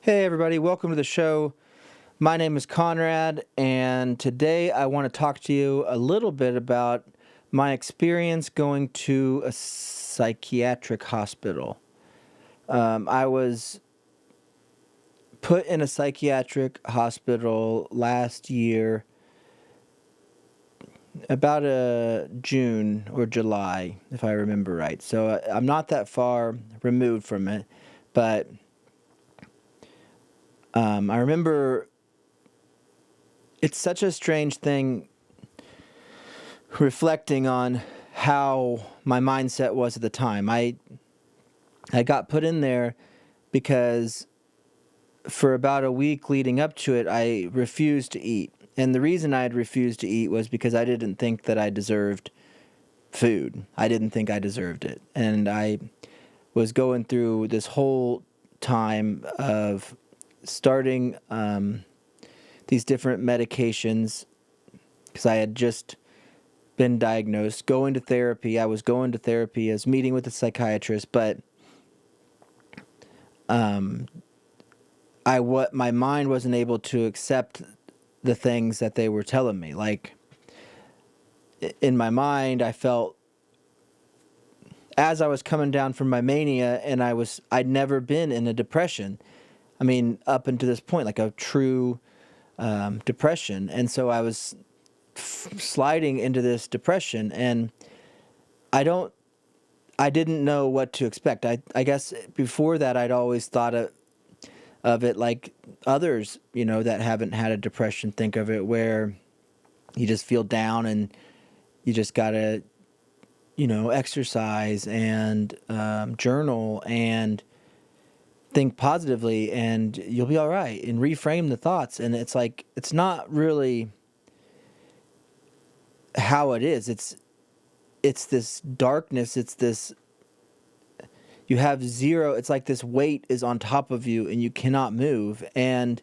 Hey, everybody, welcome to the show. My name is Conrad, and today I want to talk to you a little bit about my experience going to a psychiatric hospital. I was put in a psychiatric hospital last year, about June or July, if I remember right. So I'm not that far removed from it, but I remember it's such a strange thing reflecting on how my mindset was at the time. I got put in there because for about a week leading up to it, I refused to eat. And the reason I had refused to eat was because I didn't think that I deserved food. I didn't think I deserved it. And I was going through this whole time of starting these different medications because I had just been diagnosed, going to therapy. I was going to therapy, as meeting with a psychiatrist, but my mind wasn't able to accept the things that they were telling me. Like in my mind, I felt as I was coming down from my mania, and I'd never been in a depression. I mean, up until this point, like a true depression, and so I was sliding into this depression, and I don't I didn't know what to expect. I guess before that, I'd always thought of it like others, that haven't had a depression think of it, where you just feel down and you just gotta, exercise and journal and think positively, and you'll be all right, and reframe the thoughts. And it's like it's not really how it is. It's this darkness. It's this you have zero. It's like this weight is on top of you and you cannot move, and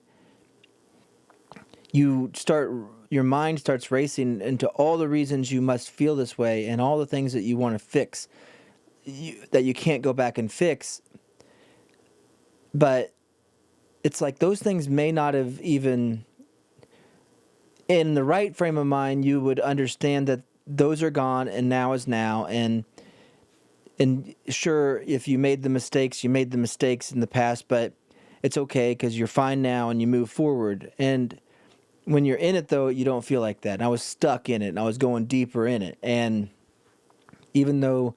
your mind starts racing into all the reasons you must feel this way and all the things that you want to fix, that you can't go back and fix. But it's like those things may not have even, in the right frame of mind, you would understand that those are gone and now is now. And sure, if you made the mistakes in the past, but it's okay because you're fine now and you move forward. And when you're in it, though, you don't feel like that. And I was stuck in it, and I was going deeper in it. And even though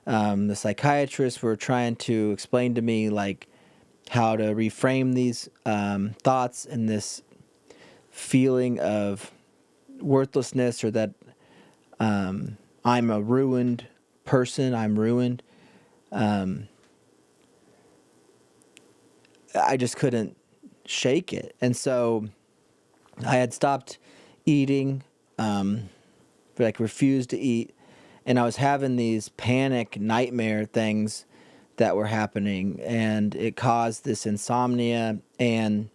the psychiatrists were trying to explain to me like how to reframe these thoughts and this feeling of worthlessness, or that I'm a ruined person, I'm ruined, I just couldn't shake it. And so I had stopped eating, refused to eat, and I was having these panic nightmare things that were happening, and it caused this insomnia. And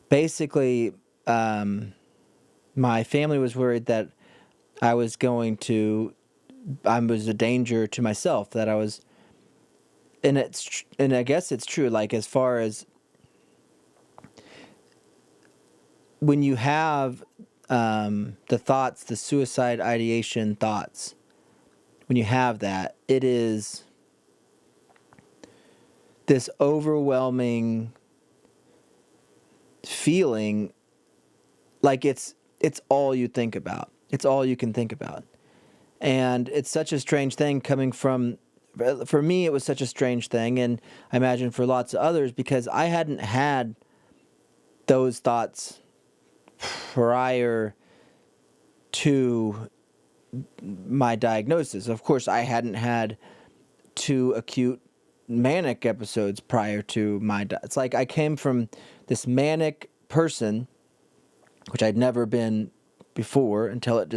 basically, my family was worried that I was a danger to myself, that I was, and I guess it's true. Like, as far as when you have the thoughts, the suicide ideation thoughts, when you have that, it is this overwhelming feeling, like it's all you think about. It's all you can think about. And it's such a strange thing coming from, for me, it was such a strange thing, and I imagine for lots of others, because I hadn't had those thoughts prior to my diagnosis. Of course, I hadn't had 2 acute manic episodes prior to it's like I came from this manic person, which I'd never been before, until it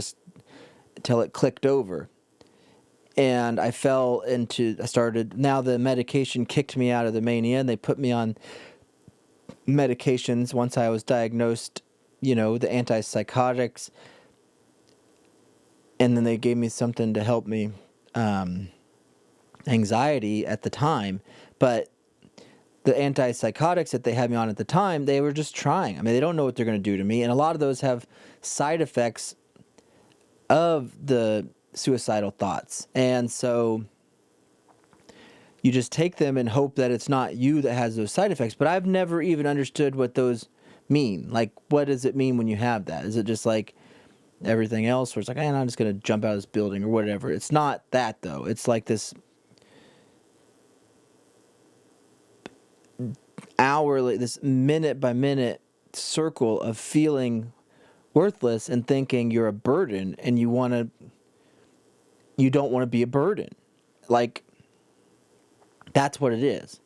clicked over. And I now the medication kicked me out of the mania, and they put me on medications once I was diagnosed, the antipsychotics. And then they gave me something to help me, anxiety at the time. But the antipsychotics that they had me on at the time, they were just trying. I mean, they don't know what they're going to do to me. And a lot of those have side effects of the suicidal thoughts. And so you just take them and hope that it's not you that has those side effects. But I've never even understood what those mean. Like, what does it mean when you have that? Is it just like everything else where it's like, hey, I'm just going to jump out of this building or whatever? It's not that, though. It's like this hourly, this minute by minute circle of feeling worthless and thinking you're a burden, and you don't want to be a burden. Like, that's what it is.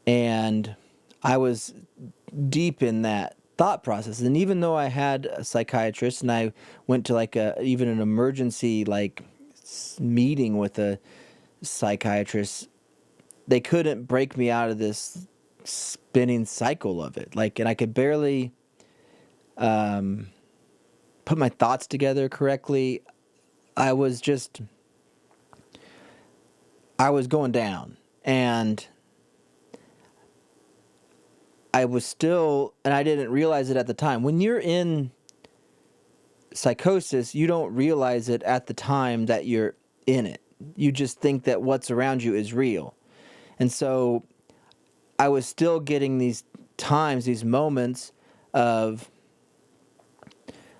And I was deep in that thought process. And even though I had a psychiatrist and I went to like even an emergency like meeting with a psychiatrist, they couldn't break me out of this spinning cycle of it. Like, and I could barely put my thoughts together correctly. I was going down, and I was still, and I didn't realize it at the time. When you're in psychosis, you don't realize it at the time that you're in it. You just think that what's around you is real. And so I was still getting these times, these moments of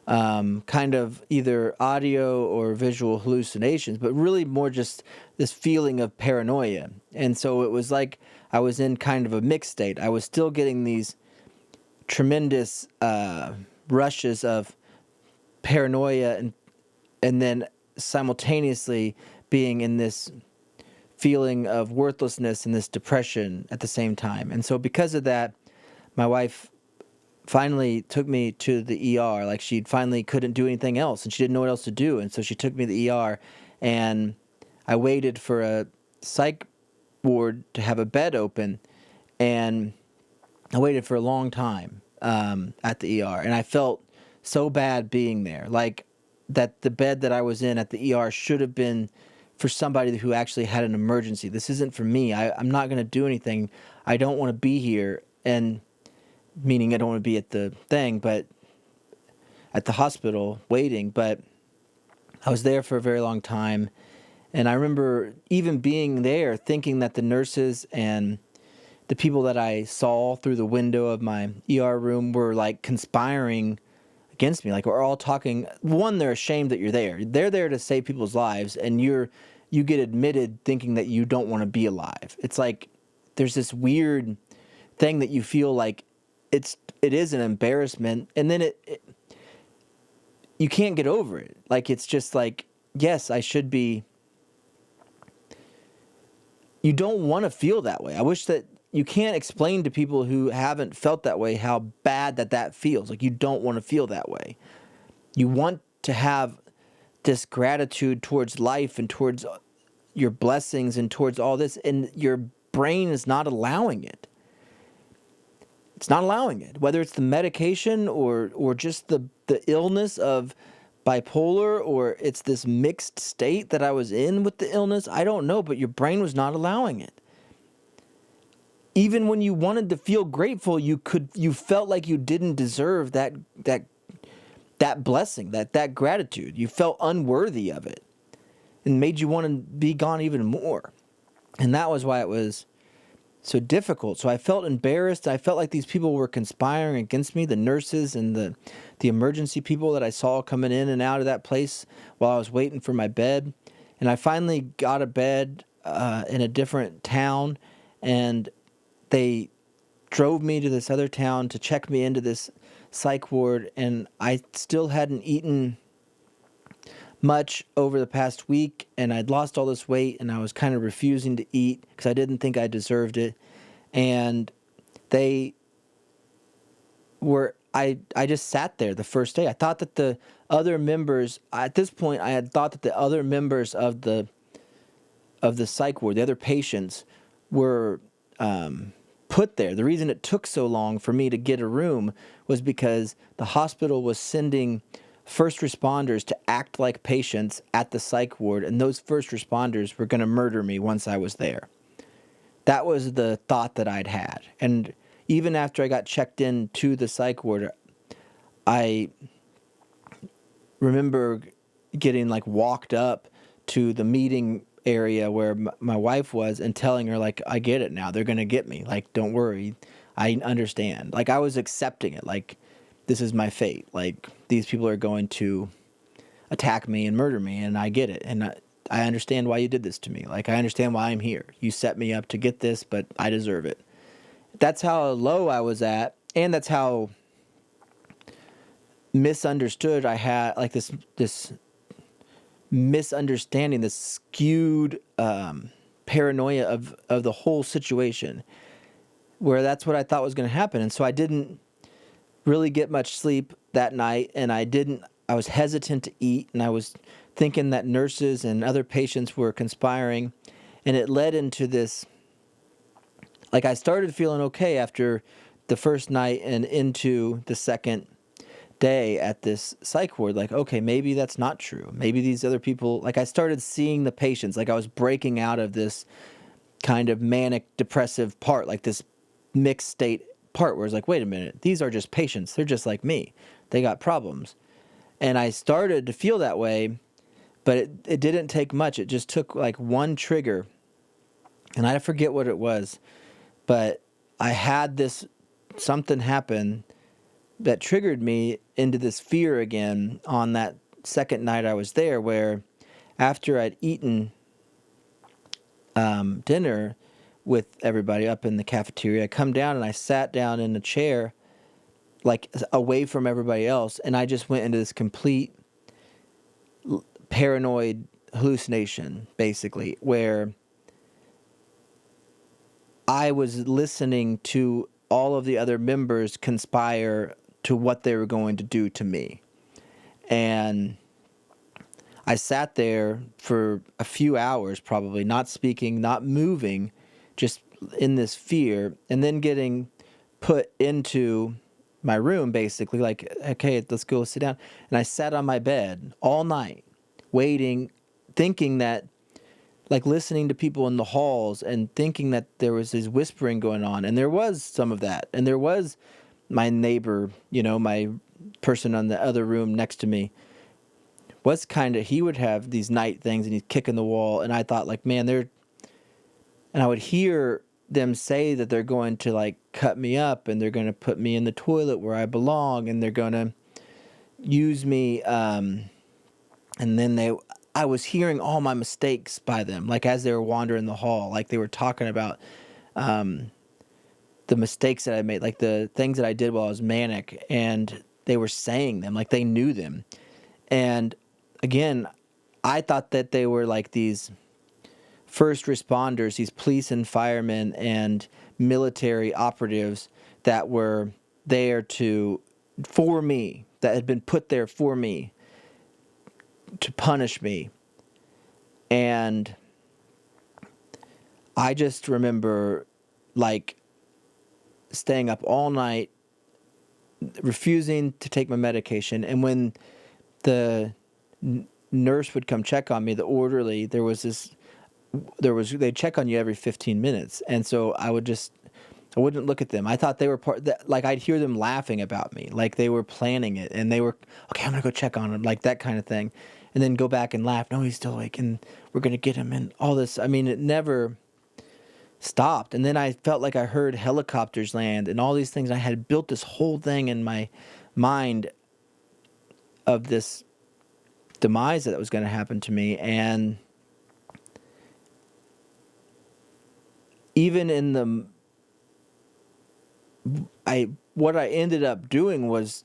kind of either audio or visual hallucinations, but really more just this feeling of paranoia. And so it was like I was in kind of a mixed state. I was still getting these tremendous rushes of paranoia and then simultaneously being in this feeling of worthlessness and this depression at the same time. And so because of that, my wife finally took me to the ER. Like, she finally couldn't do anything else, and she didn't know what else to do. And so she took me to the ER, and I waited for a psych ward to have a bed open, and I waited for a long time at the ER. And I felt so bad being there, like that the bed that I was in at the ER should have been for somebody who actually had an emergency. This isn't for me. I'm not going to do anything. I don't want to be here. And meaning I don't want to be at the thing, but at the hospital waiting. But I was there for a very long time. And I remember even being there thinking that the nurses and the people that I saw through the window of my ER room were like conspiring against me. Like, we're all talking. One, they're ashamed that you're there. They're there to save people's lives, and you get admitted thinking that you don't want to be alive. It's like there's this weird thing that you feel like it is an embarrassment, and then you can't get over it. Like, it's just like, yes, I should be. You don't want to feel that way. I wish that you can't explain to people who haven't felt that way how bad that feels. Like, you don't want to feel that way. You want to have this gratitude towards life and towards your blessings and towards all this, and your brain is not allowing it. It's not allowing it, whether it's the medication or just the illness of bipolar, or it's this mixed state that I was in with the illness. I don't know, but your brain was not allowing it. Even when you wanted to feel grateful, you felt like you didn't deserve that blessing, that gratitude. You felt unworthy of it, and made you want to be gone even more. And that was why it was so difficult. So I felt embarrassed. I felt like these people were conspiring against me, the nurses and the emergency people that I saw coming in and out of that place while I was waiting for my bed. And I finally got a bed in a different town, and they drove me to this other town to check me into this psych ward, and I still hadn't eaten much over the past week, and I'd lost all this weight, and I was kind of refusing to eat because I didn't think I deserved it. And I just sat there the first day. I thought that the other members, at this point, I had thought that the other members of the psych ward, the other patients, were put there. The reason it took so long for me to get a room was because the hospital was sending first responders to act like patients at the psych ward, and those first responders were going to murder me once I was there. That was the thought that I'd had. And even after I got checked into the psych ward, I remember getting like walked up to the meeting area where my wife was and telling her, like, I get it now. They're going to get me. Like, don't worry. I understand. Like, I was accepting it. Like, this is my fate. Like, these people are going to attack me and murder me, and I get it. And I understand why you did this to me. Like, I understand why I'm here. You set me up to get this, but I deserve it. That's how low I was at, and that's how misunderstood I had, like this misunderstanding, this skewed paranoia of the whole situation, where that's what I thought was going to happen. And so I didn't really get much sleep that night, and I was hesitant to eat, and I was thinking that nurses and other patients were conspiring, and it led into this, like, I started feeling okay after the first night and into the second day at this psych ward. Like, okay, maybe that's not true. Maybe these other people, like, I started seeing the patients, like I was breaking out of this kind of manic depressive part, like this mixed state part where it's like, wait a minute, these are just patients. They're just like me. They got problems. And I started to feel that way, but it didn't take much. It just took like one trigger, and I forget what it was, but I had this something happen that triggered me into this fear again on that second night I was there, where after I'd eaten dinner with everybody up in the cafeteria, I come down and I sat down in a chair, like away from everybody else, and I just went into this complete paranoid hallucination, basically, where I was listening to all of the other members conspire to what they were going to do to me. And I sat there for a few hours, probably, not speaking, not moving, just in this fear, and then getting put into my room, basically, like, okay, let's go sit down. And I sat on my bed all night, waiting, thinking that, like, listening to people in the halls and thinking that there was this whispering going on. And there was some of that. And there was my neighbor, my person on the other room next to me, was he would have these night things and he'd kick in the wall. And I thought, like, man, and I would hear them say that they're going to, like, cut me up and they're going to put me in the toilet where I belong and they're going to use me. And then I was hearing all my mistakes by them, like, as they were wandering the hall, like they were talking about the mistakes that I made, like the things that I did while I was manic, and they were saying them, like they knew them. And again, I thought that they were like these first responders, these police and firemen and military operatives that were there for me, that had been put there for me to punish me. And I just remember, like, staying up all night, refusing to take my medication. And when the nurse would come check on me, the orderly, they'd check on you every 15 minutes. And so I wouldn't look at them. I thought they were like, I'd hear them laughing about me, like they were planning it, and they were, okay, I'm going to go check on him, like that kind of thing. And then go back and laugh. No, he's still awake, and we're going to get him, and all this. I mean, it never stopped. And then I felt like I heard helicopters land and all these things. I had built this whole thing in my mind of this demise that was going to happen to me. And even what I ended up doing was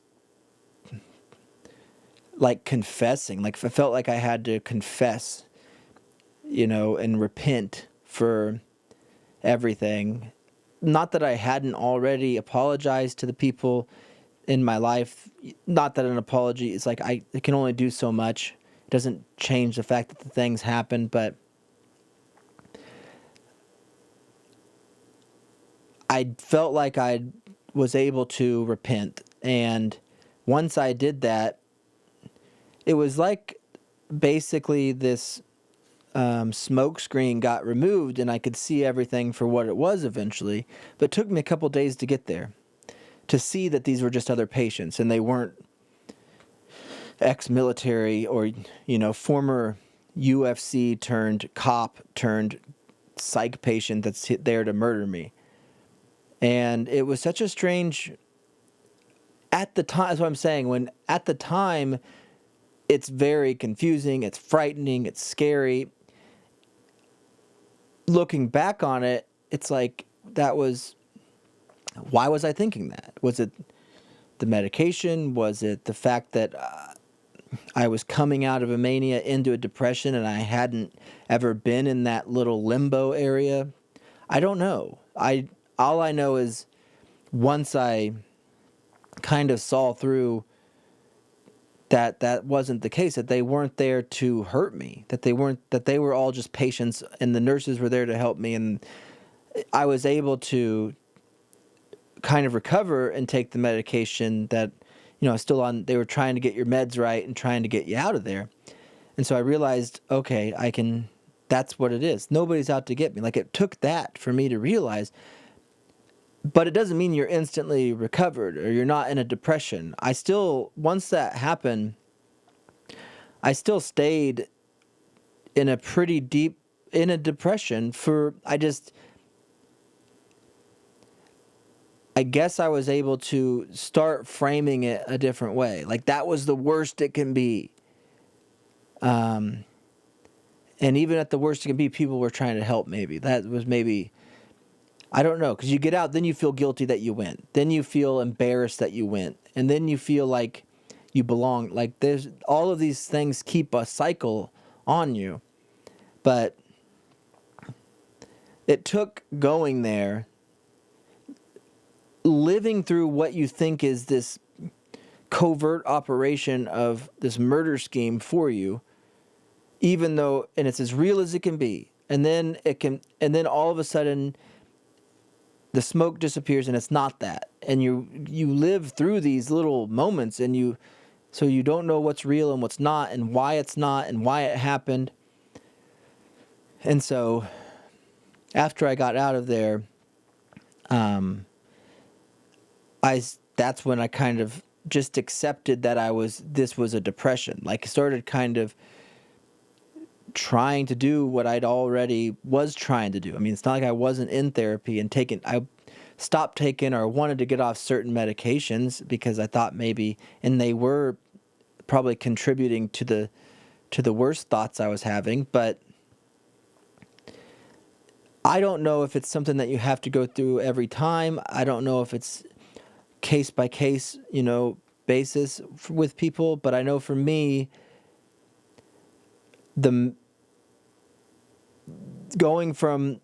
like confessing. Like, I felt like I had to confess, and repent for everything. Not that I hadn't already apologized to the people in my life. Not that an apology is like, it can only do so much. It doesn't change the fact that the things happen, but I felt like I was able to repent. And once I did that, it was like basically this smoke screen got removed and I could see everything for what it was eventually. But it took me a couple days to get there, to see that these were just other patients and they weren't ex-military or, former UFC turned cop turned psych patient that's there to murder me. And it was such a strange, at the time, that's what I'm saying, when at the time, it's very confusing, it's frightening, it's scary. Looking back on it, it's like, why was I thinking that? Was it the medication? Was it the fact that I was coming out of a mania into a depression and I hadn't ever been in that little limbo area? I don't know. All I know is once I kind of saw through that wasn't the case, that they weren't there to hurt me, that they were all just patients and the nurses were there to help me, and I was able to kind of recover and take the medication that, still on. They were trying to get your meds right and trying to get you out of there. And so I realized, okay, that's what it is. Nobody's out to get me. Like, it took that for me to realize. But it doesn't mean you're instantly recovered or you're not in a depression. Once that happened, I still stayed in a pretty deep, in a depression I guess I was able to start framing it a different way. Like, that was the worst it can be. And even at the worst it can be, people were trying to help maybe. That was maybe... I don't know, because you get out, then you feel guilty that you went. Then you feel embarrassed that you went. And then you feel like you belong. Like, there's all of these things keep a cycle on you. But it took going there, living through what you think is this covert operation of this murder scheme for you, even though, and it's as real as it can be. And then all of a sudden, the smoke disappears and it's not that. And you live through these little moments so you don't know what's real and what's not and why it's not and why it happened. And so after I got out of there, that's when I kind of just accepted that this was a depression. Like, I started kind of trying to do what I'd already was trying to do. I mean, it's not like I wasn't in therapy and I stopped taking or wanted to get off certain medications because I thought maybe, and they were probably contributing to the worst thoughts I was having. But I don't know if it's something that you have to go through every time. I don't know if it's case by case, basis with people. But I know for me, going from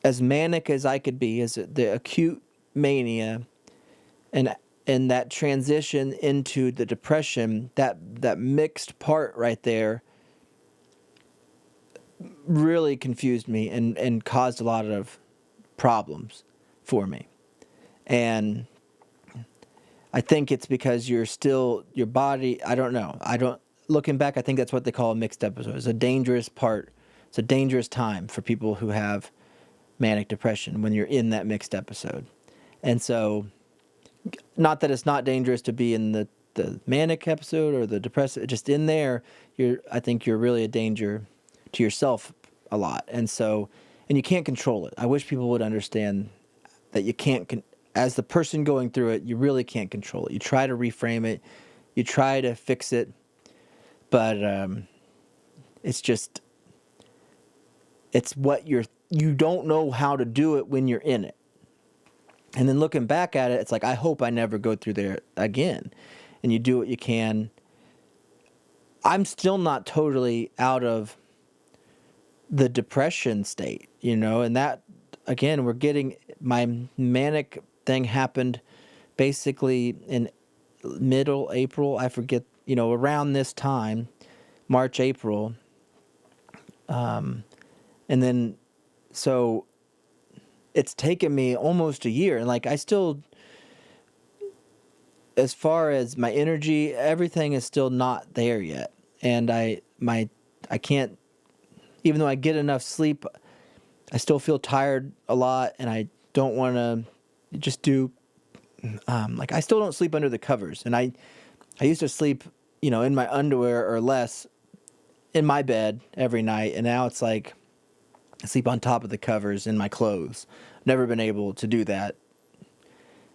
as manic as I could be, as the acute mania, and that transition into the depression, that mixed part right there really confused me and caused a lot of problems for me. And I think it's because your body, I don't know. Looking back, I think that's what they call a mixed episode. It's a dangerous part. It's a dangerous time for people who have manic depression when you're in that mixed episode. And so, not that it's not dangerous to be in the manic episode or the depressive, just in there, I think you're really a danger to yourself a lot. And so, and you can't control it. I wish people would understand that you can't, as the person going through it, you really can't control it. You try to reframe it, you try to fix it, but it's what you don't know how to do it when you're in it. And then looking back at it, it's like, I hope I never go through there again. And you do what you can. I'm still not totally out of the depression state, and that, again, my manic thing happened basically in middle April. I forget, around this time, March, April. And then, so it's taken me almost a year. And like, I still, as far as my energy, everything is still not there yet. And I I can't, even though I get enough sleep, I still feel tired a lot, and I don't want to just do, like, I still don't sleep under the covers. And I used to sleep, in my underwear or less in my bed every night. And now it's like I sleep on top of the covers in my clothes. Never been able to do that.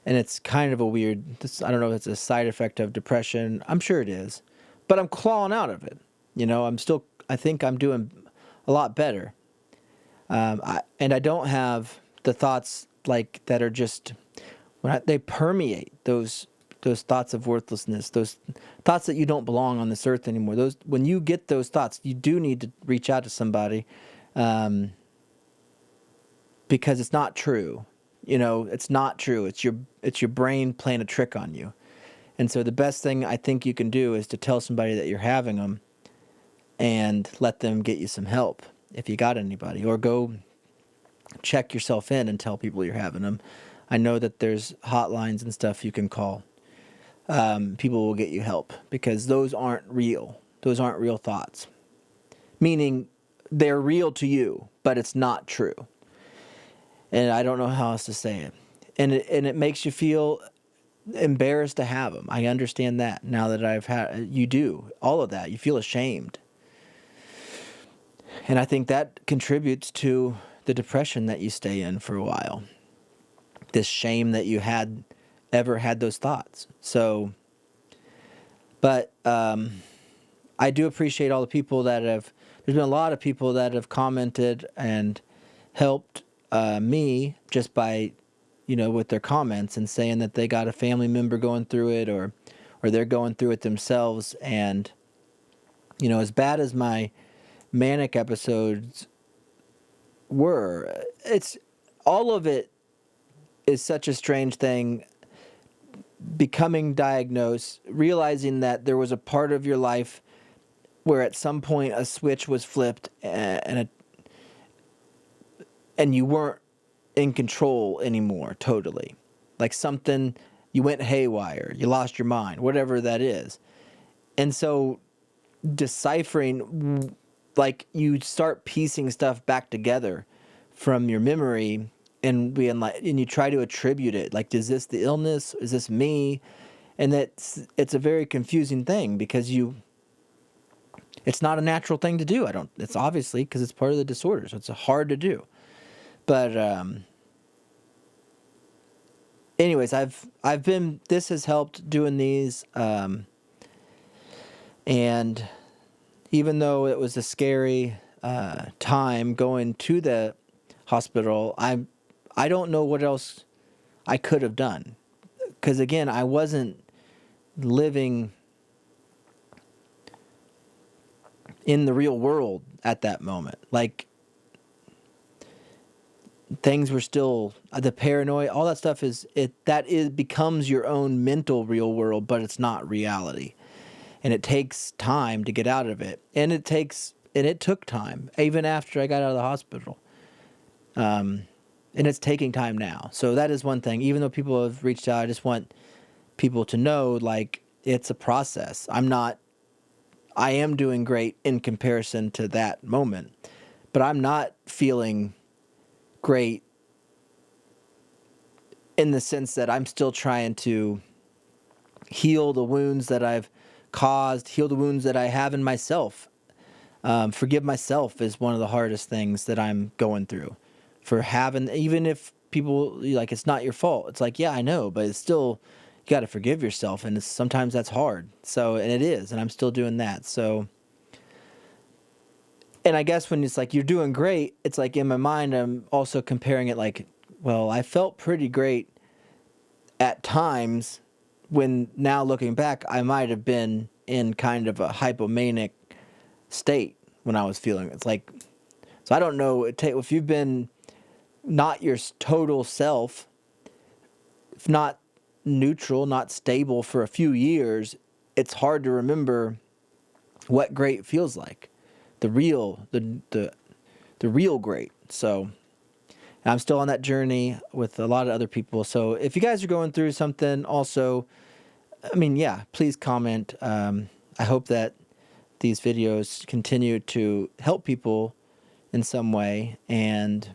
And it's kind of a weird, I don't know if it's a side effect of depression. I'm sure it is. But I'm clawing out of it. I think I'm doing a lot better. And I don't have the thoughts like that are just, they permeate those thoughts of worthlessness, those thoughts that you don't belong on this earth anymore. When you get those thoughts, you do need to reach out to somebody, because it's not true. It's not true. It's your brain playing a trick on you. And so the best thing I think you can do is to tell somebody that you're having them and let them get you some help if you got anybody, or go check yourself in and tell people you're having them. I know that there's hotlines and stuff you can call. People will get you help, because those aren't real. Those aren't real thoughts. Meaning they're real to you, but it's not true. And I don't know how else to say it. And it makes you feel embarrassed to have them. I understand that now that you do all of that. You feel ashamed. And I think that contributes to the depression that you stay in for a while. This shame that you ever had those thoughts. So, but I do appreciate all the people there's been a lot of people that have commented and helped me just by, with their comments and saying that they got a family member going through it, or they're going through it themselves. And, as bad as my manic episodes were, all of it is such a strange thing. Becoming diagnosed, realizing that there was a part of your life where at some point a switch was flipped, and you weren't in control anymore totally. Like something, you went haywire, you lost your mind, whatever that is. And so deciphering, like, you start piecing stuff back together from your memory, and you try to attribute it. Like, is this the illness? Is this me? And it's a very confusing thing, because it's not a natural thing to do. It's obviously because it's part of the disorder, so it's hard to do. But anyways, this has helped doing these, and even though it was a scary time going to the hospital, I don't know what else I could have done. Because again, I wasn't living in the real world at that moment. Like, things were still, the paranoia, all that stuff becomes your own mental real world, but it's not reality. And it takes time to get out of it. And it took time, even after I got out of the hospital. And it's taking time now. So that is one thing. Even though people have reached out, I just want people to know, like, it's a process. I am doing great in comparison to that moment, but I'm not feeling great in the sense that I'm still trying to heal the wounds that I've caused, heal the wounds that I have in myself. Forgive myself is one of the hardest things that I'm going through. For having, even if people, like, it's not your fault. It's like, yeah, I know, but it's still, you got to forgive yourself. And sometimes that's hard. So, and it is, and I'm still doing that. So, and I guess when it's like, you're doing great, it's like in my mind, I'm also comparing it like, well, I felt pretty great at times, when now looking back, I might have been in kind of a hypomanic state when I was feeling it. It's like, so I don't know, if you've been not your total self, if not neutral, not stable for a few years, it's hard to remember what great feels like. The real great. So I'm still on that journey with a lot of other people. So if you guys are going through something also, please comment. I hope that these videos continue to help people in some way. And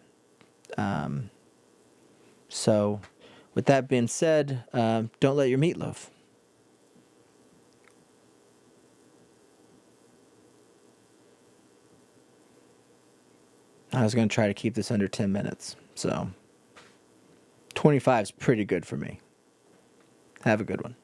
so, with that being said, don't let your meat loaf. I was going to try to keep this under 10 minutes. So 25 is pretty good for me. Have a good one.